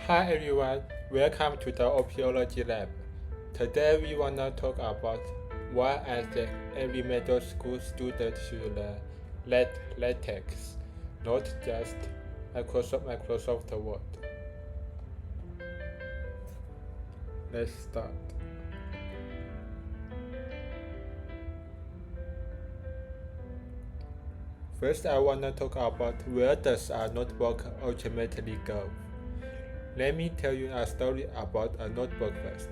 Hi everyone, welcome to the OPOlogy lab. Today we wanna talk about why I think every middle school student should learn LaTeX, not just Microsoft Word. Let's start. First, I wanna talk about where does a notebook ultimately go. Let me tell you a story about a notebook first.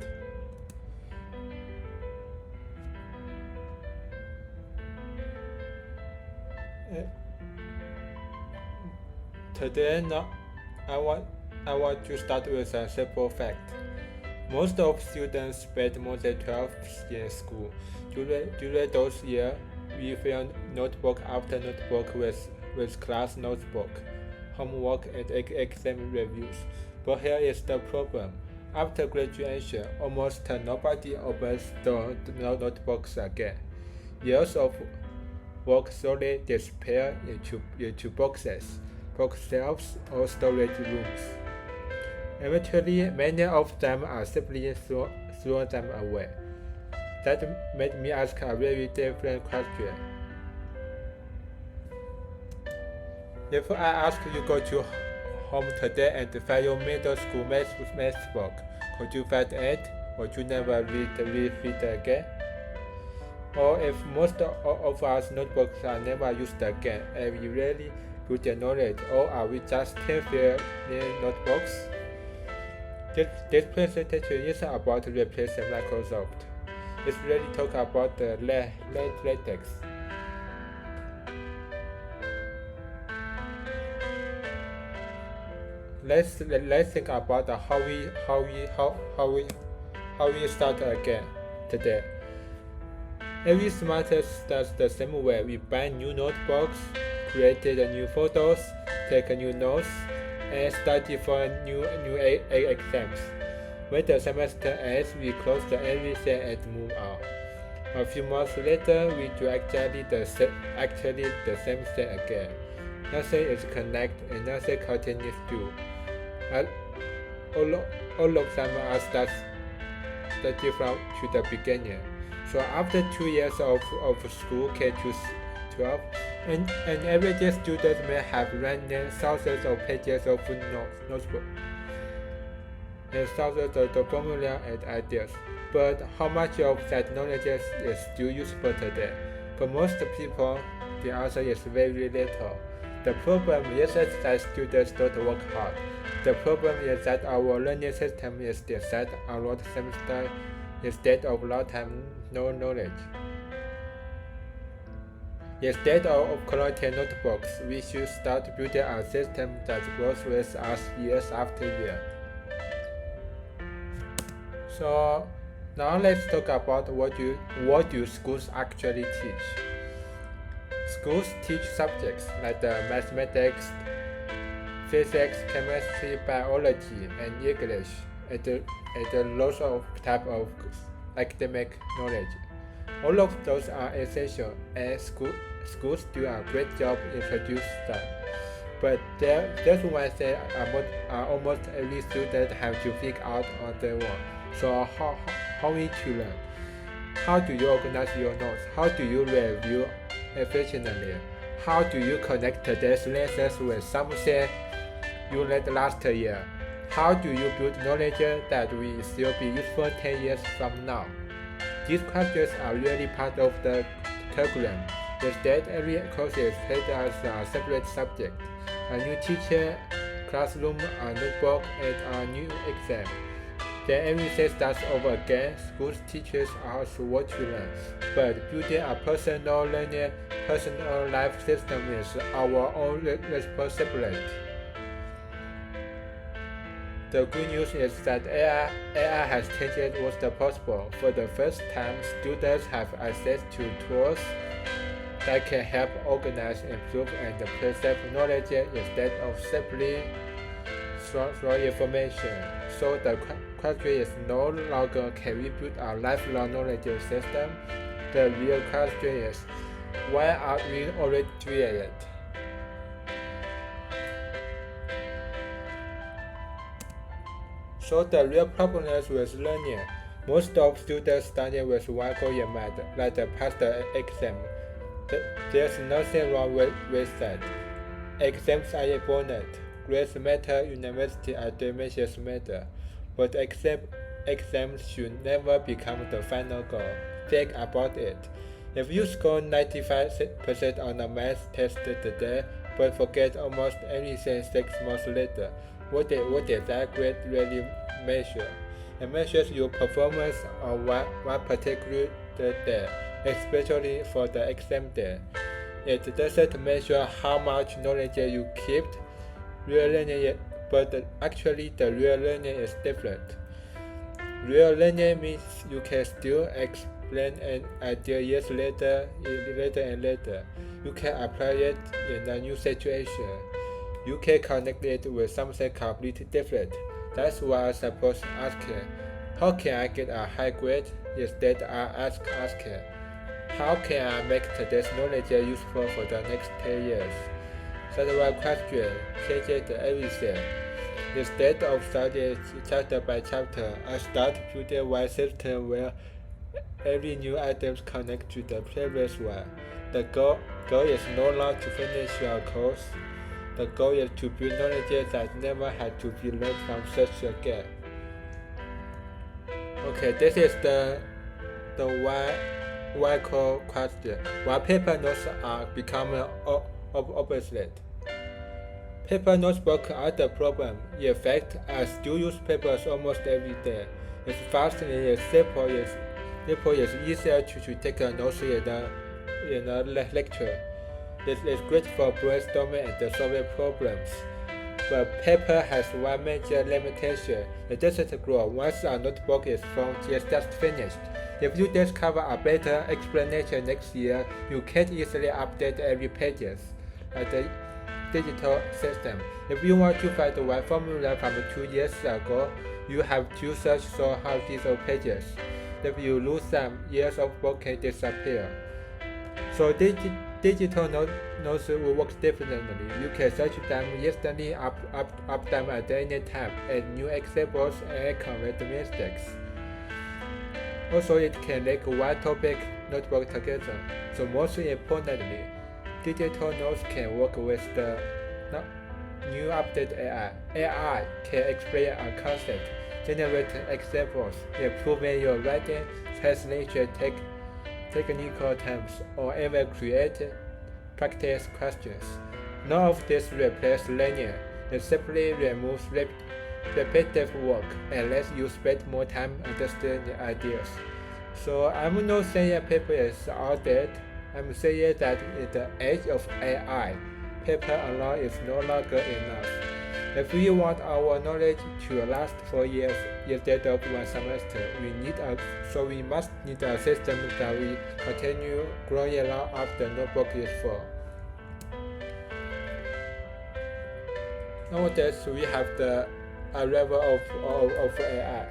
Today, I want to start with a simple fact. Most of students spend more than 12 years in school. During those years, we fill notebook after notebook with class notebook, homework, and exam reviews. But here is the problem. After graduation, almost nobody opens the notebooks again. Years of work slowly disappear into boxes, bookshelves, or storage rooms. Eventually, many of them are simply throw them away. That made me ask a very different question. If I ask you go to home today and find your middle school math book, could you find it? Would you never read it again? Or if most of us notebooks are never used again, are we really building knowledge, or are we just filling notebooks? This presentation isn't about replacing Microsoft. It's really talk about the LaTeX. Let's think about how we start again today. Every semester starts the same way. We buy new notebooks, create new photos, take new notes, and study for new exams. When the semester ends, we close everything and move on. A few months later, we do actually the same thing again. Nothing is connected and nothing continues to. All of them are study from to the beginning. So after 2 years of school, K-12, and everyday student may have learned thousands of pages of notebook and thousands of the formula and ideas. But how much of that knowledge is still useful today? For most people, the answer is very little. The problem isn't that students don't work hard. The problem is that our learning system is designed around semester instead of long-term knowledge. Instead of collecting notebooks, we should start building a system that grows with us years after year. So now let's talk about what do schools actually teach. Schools teach subjects like mathematics, physics, chemistry, biology, and English, and lots of type of academic knowledge. All of those are essential, and schools do a great job introducing them. But there's one thing almost every student have to figure out on their own. So how we to learn? How do you organize your notes? How do you review efficiently? How do you connect today's lessons with something you learned last year? How do you build knowledge that will still be useful 10 years from now? These questions are really part of the curriculum. Instead, every course is treated as a separate subject. A new teacher, classroom, a notebook, and a new exam. Then everything starts over again. Schools teaches us what to learn, but building a personal life system is our own responsibility. The good news is that AI has changed what's possible. For the first time, students have access to tools that can help organize, improve, and preserve knowledge instead of simply throw information. So the question is no longer can we build a lifelong knowledge system. The real question is why are we already doing it? So the real problem is with learning. Most of students study with one goal in mind, like pass the exam. There's nothing wrong with that. Exams are important. Grades matter, university admissions matter. But exams should never become the final goal. Think about it. If you score 95% on a math test today, but forget almost everything 6 months later, what did that grade really measure? It measures your performance on one particular day, especially for the exam day. It doesn't measure how much knowledge you kept. But actually the real learning is different. Real learning means you can still explain an idea years later. You can apply it in a new situation. You can connect it with something completely different. That's why I suppose asking, how can I get a high grade? Instead I asking, how can I make today's knowledge useful for the next 10 years? That's one question changes everything. Instead of studying chapter by chapter, I start building one system where every new item connects to the previous one. The goal is no longer to finish your course. The goal is to build knowledge that never had to be learned from such again. Okay, this is the why core question. Why paper notes are becoming obsolete? Paper notebooks are the problem. In fact, I still use papers almost every day. It's fast and it's simple. It's easier to take a notes in a lecture. It's great for brainstorming and solving problems. But paper has one major limitation. It doesn't grow. Once a notebook is formed, it's just finished. If you discover a better explanation next year, you can't easily update every pages. Like the digital system. If you want to find one formula from 2 years ago, you have to search through hundreds of pages. If you lose them, years of work can disappear. So digital notes will work differently. You can search them instantly, up them at any time, add new examples, and correct mistakes. Also, it can link one topic notebook together. So most importantly, digital notes can work with the new updated AI. AI can explain a concept, generate examples, improving your writing, translation technical terms, or even create practice questions. None of this replaces learning. It simply removes repetitive work and lets you spend more time understanding ideas. So I'm not saying paper is outdated. I'm saying that in the age of AI, paper alone is no longer enough. If we want our knowledge to last for years instead of one semester, we must need a system that will continue growing long after the notebook is full. Nowadays, we have the arrival of AI.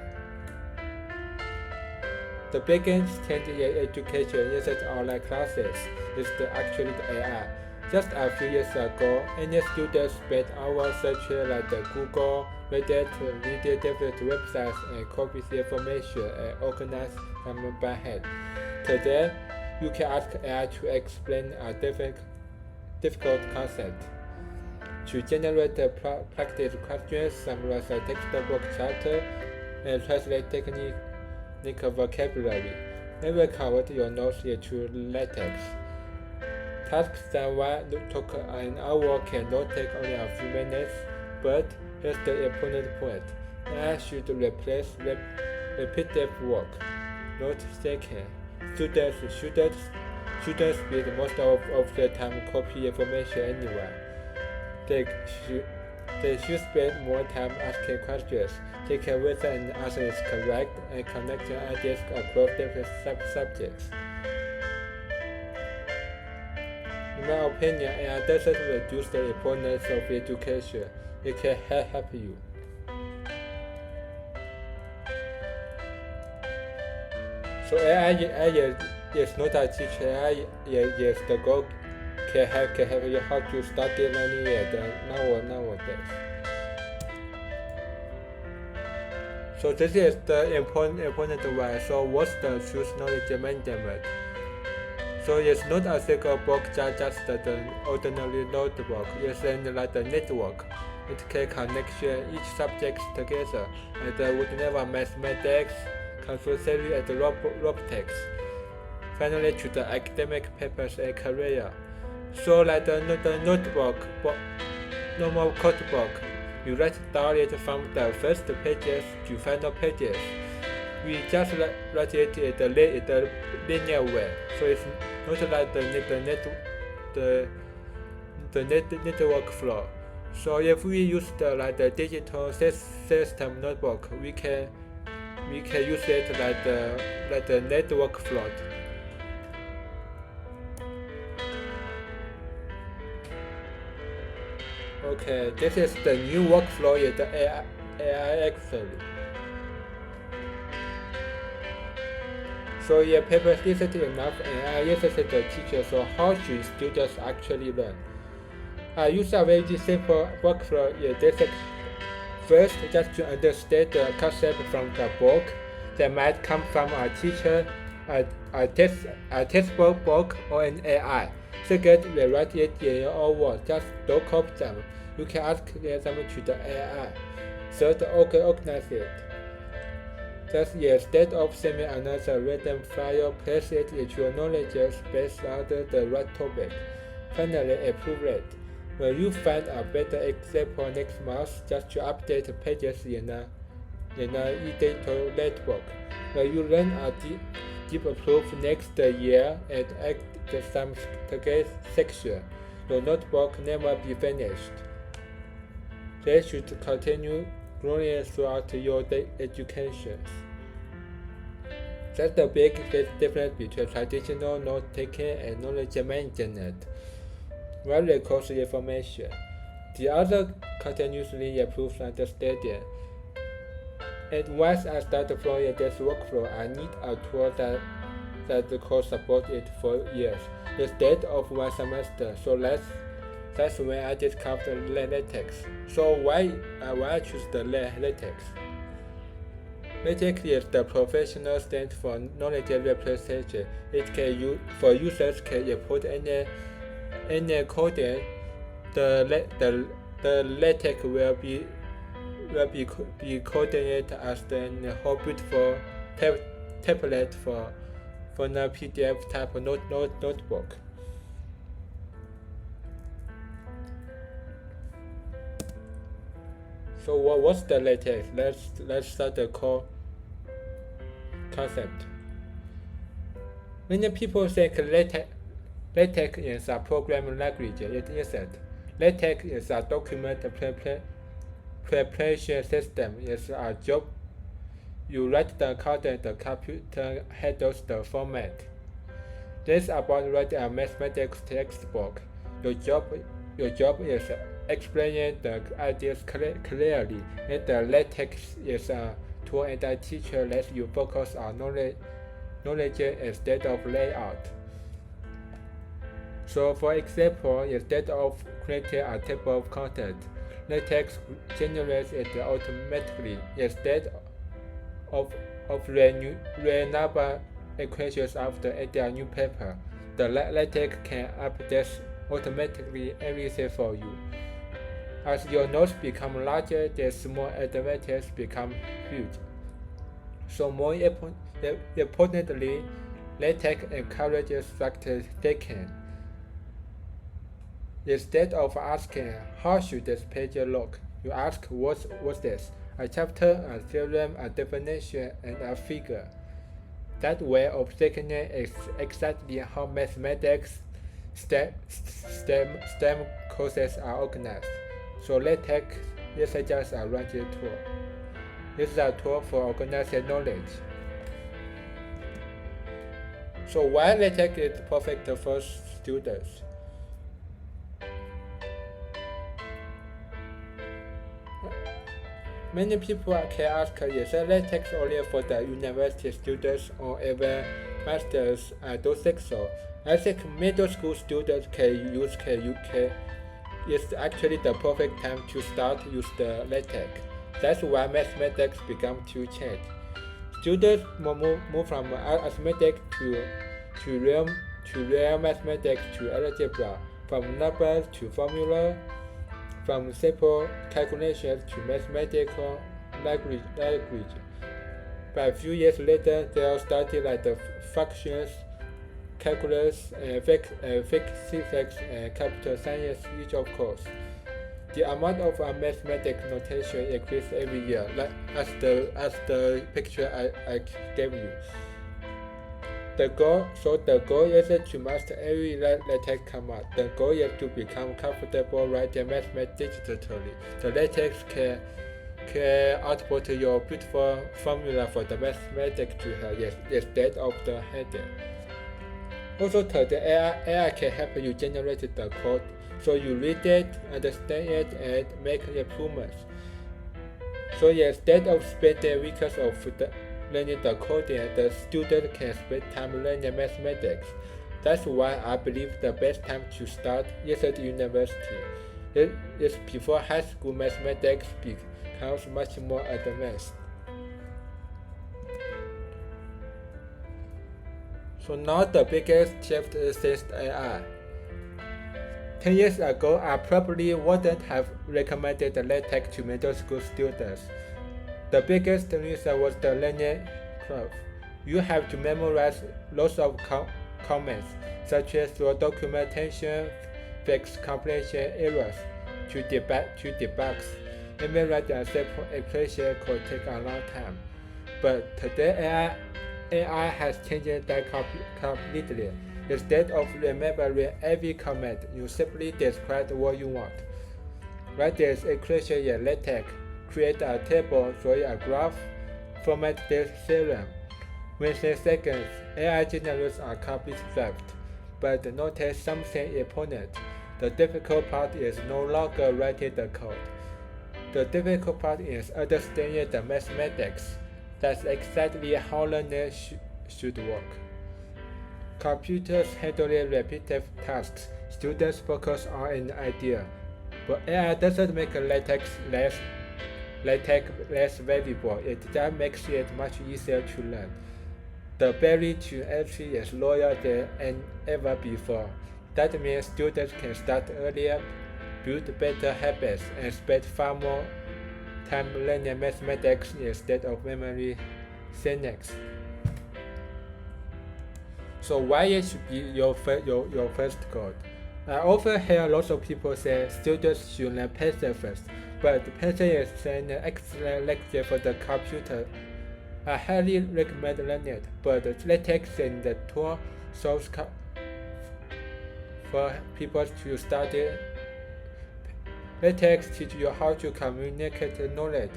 The biggest change in education isn't online classes, it's actually the AI. Just a few years ago, any student spent hours searching like Google, Reddit, reading different websites and copy information and organize them by hand. Today, you can ask AI to explain a difficult concept, to generate practice questions, summarize a textbook chapter, and translate technical vocabulary. It will convert your notes into LaTeX. Tasks that took an hour can not take only a few minutes, but here's the important point. AI should replace repetitive work, not taking. Students shouldn't spend most of their time copying information anywhere. They should spend more time asking questions, checking whether an answer is correct, and connecting ideas across different subjects. In my opinion, AI doesn't reduce the importance of education. It can help you. So AI is not a teacher. AI is the goal. Can help you how to study learning it nowadays. So this is the important way. So what's the choose knowledge management? So it's not a single book, just the ordinary notebook. It's like a network. It can connect each subject together, and would never mathematics, computer theory, and robotics. Finally, to the academic papers and career. So like the notebook, normal codebook, you write down it from the first pages to final pages. We just write it in the linear way, so it's not like the network flow. So if we use the digital system notebook, we can use it like the network flow. Okay, this is the new workflow in the AI actually. So yeah, paper isn't enough, and I uses the teacher. So how should students actually learn? I use a very simple workflow in this. First, just to understand the concept from the book that might come from a teacher, a textbook book, or an AI. Second, we write it in your own words. Just don't copy them. You can ask them to the AI. Third, organize it. Thus, instead of sending another random file, place it into your knowledge base under the right topic. Finally, approve it. When you find a better example next month, just to update pages in a e-data notebook. When you learn a deep proof next year and add some section, your notebook never be finished. They should continue growing throughout your education. That's the big difference between traditional note-taking and knowledge management. One records information. The other continuously improves understanding. And once I start deploying this workflow, I need a tool that could support it for years instead of one semester. So that's when I discovered LaTeX. So why I choose the LaTeX? LaTeX is the professional standard for knowledge representation. It can for users can import any coding. The LaTeX will be coding it as the whole beautiful template for the PDF type notebook. So what's the LaTeX? Let's start the core concept. Many people think LaTeX is a programming language. It isn't. LaTeX is a document preparation system. It's a job. You write the content, the computer handles the format. This is about writing a mathematics textbook. Your job is explaining the ideas clearly, and the LaTeX is a tool and a teacher lets you focus on knowledge instead of layout. So for example, instead of creating a table of content, LaTeX generates it automatically. Instead of renumber equations after adding a new paper, the LaTeX can update automatically everything for you. As your notes become larger, the small advantages become huge. So more importantly, LaTeX encourages structured thinking. Instead of asking, how should this page look? You ask, what's this? A chapter, a theorem, a definition, and a figure. That way of thinking is exactly how mathematics STEM courses are organized. So LaTeX isn't just a writing tool. It's a tool for organizing knowledge. So why LaTeX is perfect for students? Many people can ask, is LaTeX only for the university students or even masters? I don't think so. I think middle school students can use. It's actually the perfect time to start use the LaTeX. That's why mathematics become two change. Students move from arithmetic to real mathematics to algebra, from numbers to formula, from simple calculations to mathematical language. But a few years later, they'll study like the functions, calculus, physics, and computer science each of course. The amount of mathematical notation increases every year, like as the picture I gave you. The goal isn't to master every LaTeX command. The goal is to become comfortable writing mathematics digitally. The LaTeX can output your beautiful formula for the mathematics to her instead of the header. Also, the AI can help you generate the code, so you read it, understand it, and make improvements. So instead of spending weeks of learning the coding, the student can spend time learning mathematics. That's why I believe the best time to start is at university. It is before high school mathematics becomes much more advanced. So now the biggest shift is since AI. 10 years ago, I probably wouldn't have recommended LaTeX to middle school students. The biggest reason was the learning curve. You have to memorize lots of comments, such as your documentation, fix completion errors to debug. Even writing a simple equation could take a long time. But today, AI has changed that completely. Instead of remembering every comment, you simply describe what you want. Write this equation in LaTeX, create a table, draw a graph, format this theorem. Within seconds, AI generates a complete draft. But notice something important. The difficult part is no longer writing the code. The difficult part is understanding the mathematics. That's exactly how learning should work. Computers handle repetitive tasks. Students focus on an idea. But AI doesn't make LaTeX less valuable. It just makes it much easier to learn. The barrier to entry is lower than ever before. That means students can start earlier, build better habits, and spend far more time learning mathematics instead of memory syntax. So why it should be your first goal? I often hear lots of people say students should learn Python first, but Python is an excellent language for the computer. I highly recommend learning it, but LaTeX and the tool solves for people to study. LaTeX teaches you how to communicate knowledge.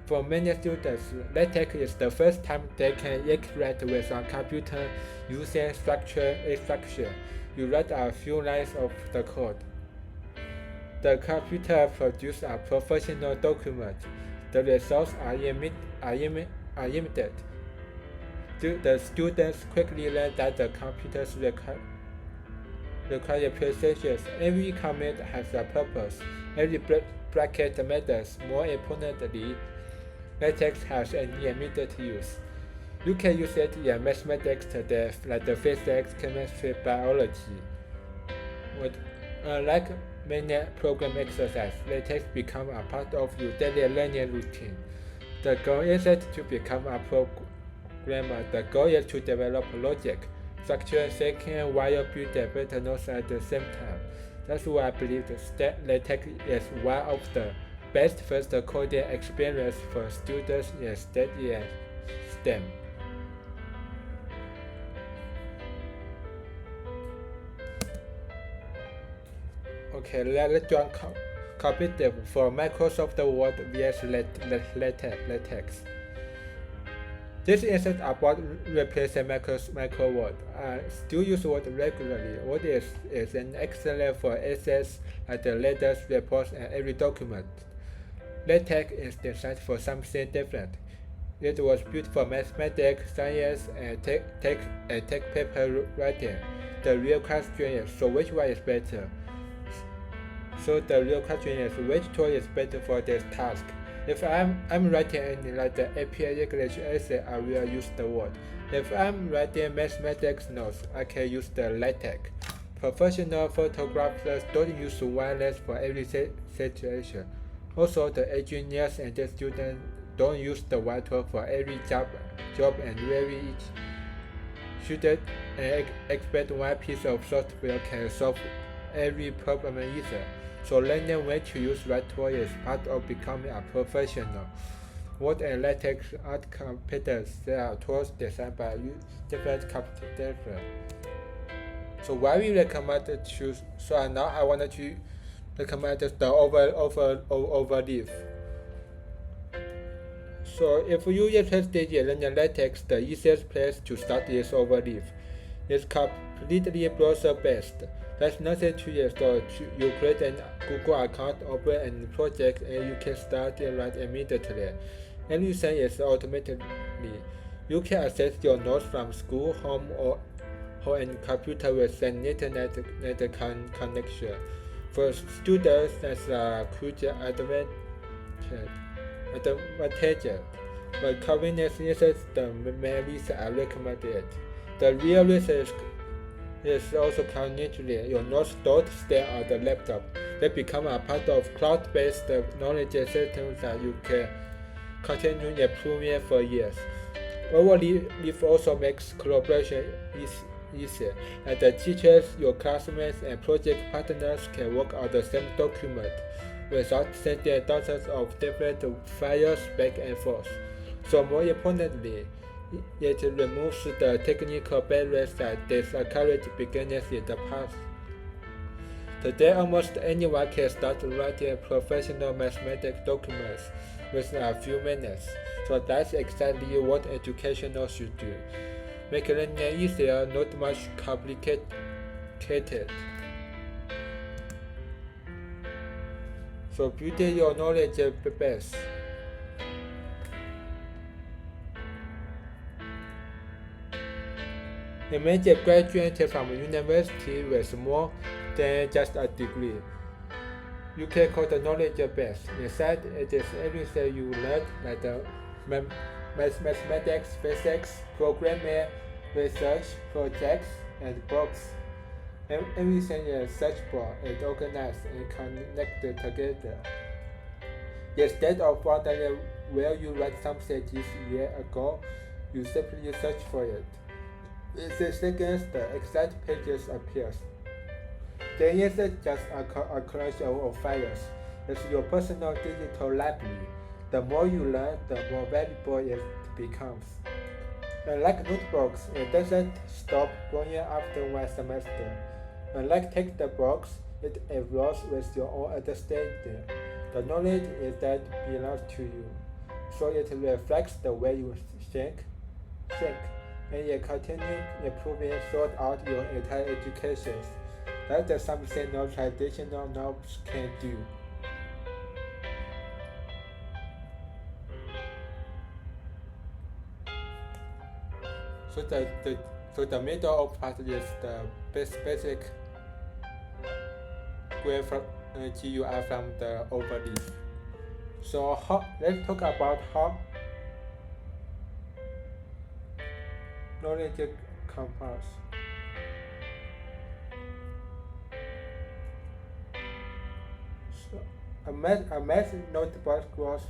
For many students, LaTeX is the first time they can interact with a computer using structured instruction. You write a few lines of the code. The computer produces a professional document. The results are immediate. The students quickly learn that the computers require precision. Every comment has a purpose. Every bracket matters. More importantly, LaTeX has an immediate use. You can use it in mathematics today, like the physics, chemistry, biology. Like many program exercises, LaTeX become a part of your daily learning routine. The goal isn't to become a programmer. The goal is to develop logic, structure thinking while building better notes at the same time. That's why I believe that LaTeX is one of the best first coding experience for students in studying STEM. Okay, let's join competitive for Microsoft Word vs LaTeX. This isn't about replacing Microsoft Word. I still use Word regularly. Word is an excellent for essays, like the letters, reports, and every document. LaTeX is designed for something different. It was built for mathematics, science, and tech paper writing. The real question is, so which one is better? So the real question is, which tool is better for this task? If I'm writing in like the APA English essay, I will use the word. If I'm writing mathematics notes, I can use the LaTeX. Professional photographers don't use wireless for every situation. Also, the engineers and the students don't use the whiteboard for every job and very each shouldn't expect one piece of software can solve every problem either. So learning when to use whiteboard is part of becoming a professional. Word and LaTeX art competitors, they are tools designed by different competitors. So why we recommend to choose? So now I wanted to recommend the overleaf. So if you are interested in learning LaTeX, the easiest place to start is overleaf. It's completely browser based. There's nothing to it, so you create a Google account, open a project, and you can start it right immediately. Everything is automatically. You can access your notes from school, home, or and computer with an internet connection. For students, that's a huge advantage. But convenience is the main reason I recommend it. The real reason is also conveniently your notes don't stay on the laptop. They become a part of cloud-based knowledge systems that you can continue improving for years. Overleaf also makes collaboration easier, and the teachers, your classmates, and project partners can work on the same document without sending dozens of different files back and forth. So more importantly, it removes the technical barriers that discourage beginners in the past. Today, almost anyone can start writing professional mathematics documents within a few minutes. So that's exactly what educational should do. Make learning easier, not much complicated. So build your knowledge base. Imagine graduating from university with more than just a degree. You can call the knowledge base. Inside it is everything you learned, like the mathematics, physics, programming, research, projects, and books. Everything is searchable and organized and connected together. Instead of wondering where you read something this year ago, you simply search for it. Within seconds, the exact pages appears. Then isn't just a collection of files. It's your personal digital library. The more you learn, the more valuable it becomes. Unlike notebooks, it doesn't stop growing after one semester. Unlike textbooks, it evolves with your own understanding. The knowledge is that belongs to you, so it reflects the way you think, and you continue improving throughout your entire education. That's something no traditional knowledge can do. So the middle of part is the basic GUI from the overleaf. So let's talk about how knowledge compass. So a math notebook grows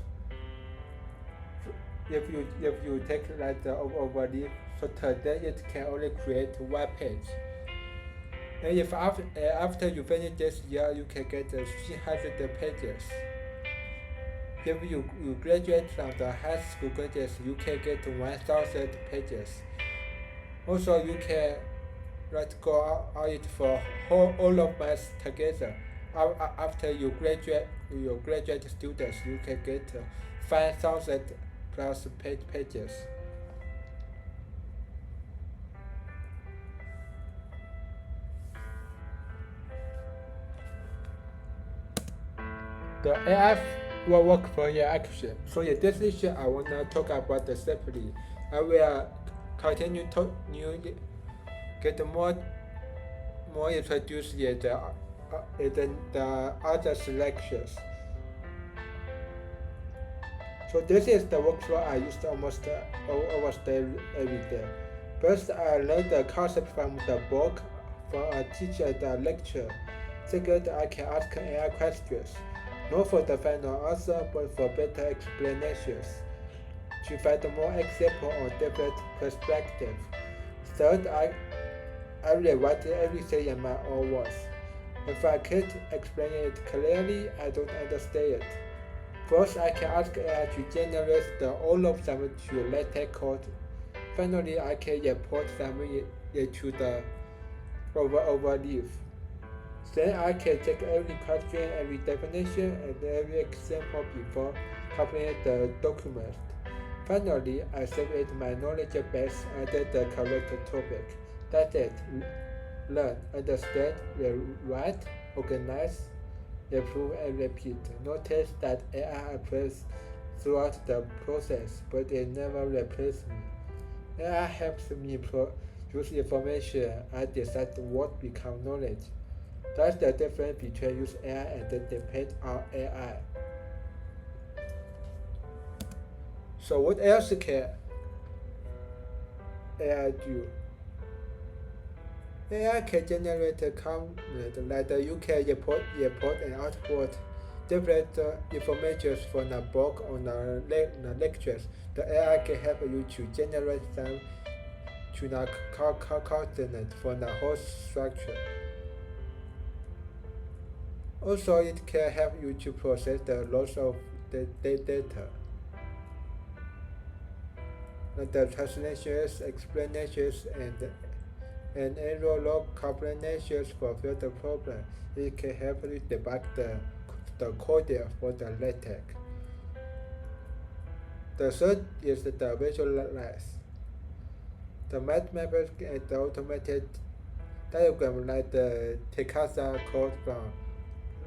if you take like the overleaf. So today it can only create one page. And if after you finish this year, you can get 300 pages. If you graduate from the high school grades, you can get 1,000 pages. Also, you can go out for all of us together. After you graduate, your graduate students, you can get 5,000 plus pages. The AI will work for your action. So in this issue, I want to talk about the separately. I will continue to get more introduced in the other selections. So this is the workflow I use almost every day. First, I learn the concept from the book, from a teacher at the lecture. Second, I can ask AI questions, not for the final answer, but for better explanations, to find more examples on different perspectives. Third, I rewrite everything in my own words. If I can't explain it clearly, I don't understand it. First, I can ask AI to generate all of them to LaTeX code. Finally, I can import them into the overleaf. Then I can check every question, every definition, and every example before copying the document. Finally, I save it my knowledge base under the correct topic. That's it. Learn, understand, rewrite, organize, improve, and repeat. Notice that AI appears throughout the process, but it never replaces me. AI helps me use information and decide what becomes knowledge. That's the difference between use AI and depend on AI. So what else can AI do? AI can generate content like you can import and output different information from the book or the lectures. The AI can help you to generate them to the content from the whole structure. Also, it can help you to process the lots of the data. The translations, explanations, and error log combinations for further problems. It can help you debug the code for the LaTeX. The third is the visualize. The mathematics and the automated diagram like the Tekasa code from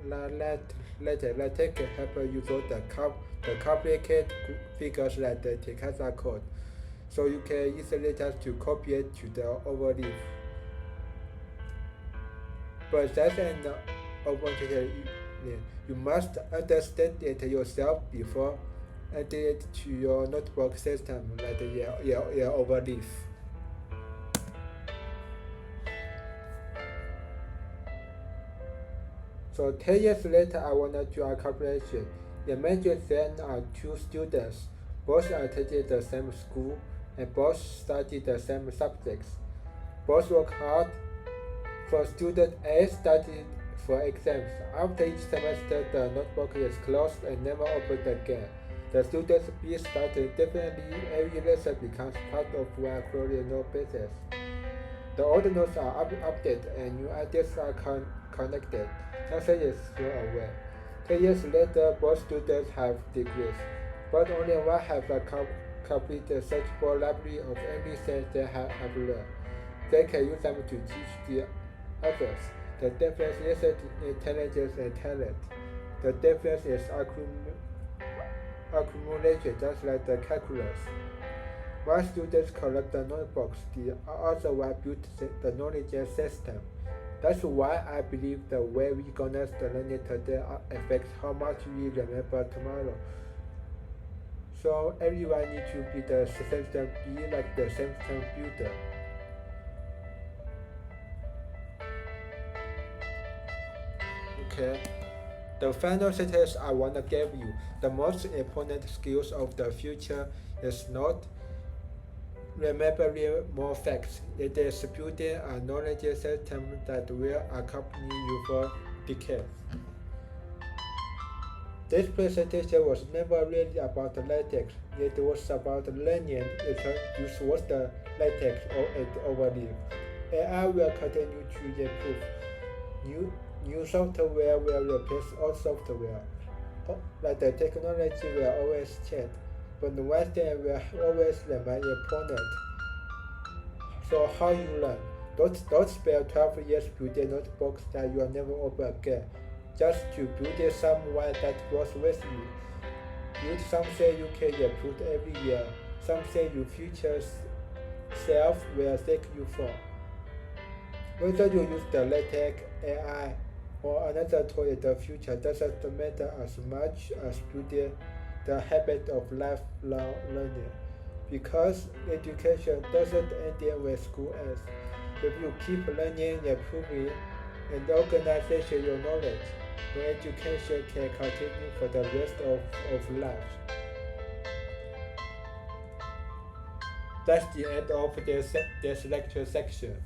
LaTeX can help you solve the complicated figures like the Tekasa code. So you can easily just to copy it to the overleaf. But that's an opportunity. You must understand it yourself before adding it to your notebook system like your overleaf. So 10 years later, I want to do a calculation. Imagine there are two students, both attended the same school, and both study the same subjects. Both work hard. For student A studied for exams. After each semester, the notebook is closed and never opened again. The student B studied differently. Every lesson becomes part of one chronological basis. The old notes are updated and new ideas are connected. Nothing is thrown away. 10 years later, both students have degrees, but only one has a complete searchable library of everything they have learned. They can use them to teach the others. The difference isn't intelligence and talent. The difference is accumulation, just like the calculus. One student collect the notebooks, the other one built the knowledge system. That's why I believe the way we connect the learning today affects how much we remember tomorrow. So everyone needs to be the system, be like the system builder. Okay. The final sentence I want to give you. The most important skills of the future is not remembering more facts. It is building a knowledge system that will accompany you for decades. This presentation was never really about LaTeX. It was about learning use what the LaTeX or it overleaf. AI will continue to improve. New software will replace old software. Like the technology will always change, but one thing will always remain important. So how you learn? Don't spend 12 years building notebooks that you will never open again, just to build someone that grows with you. Build something you can improve every year, something your future self will thank you for. Whether you use the LaTeX, AI, or another tool in the future doesn't matter as much as building the habit of lifelong learning. Because education doesn't end with school ends. If you keep learning, improving, and organizing your knowledge, your education can continue for the rest of life. That's the end of this lecture section.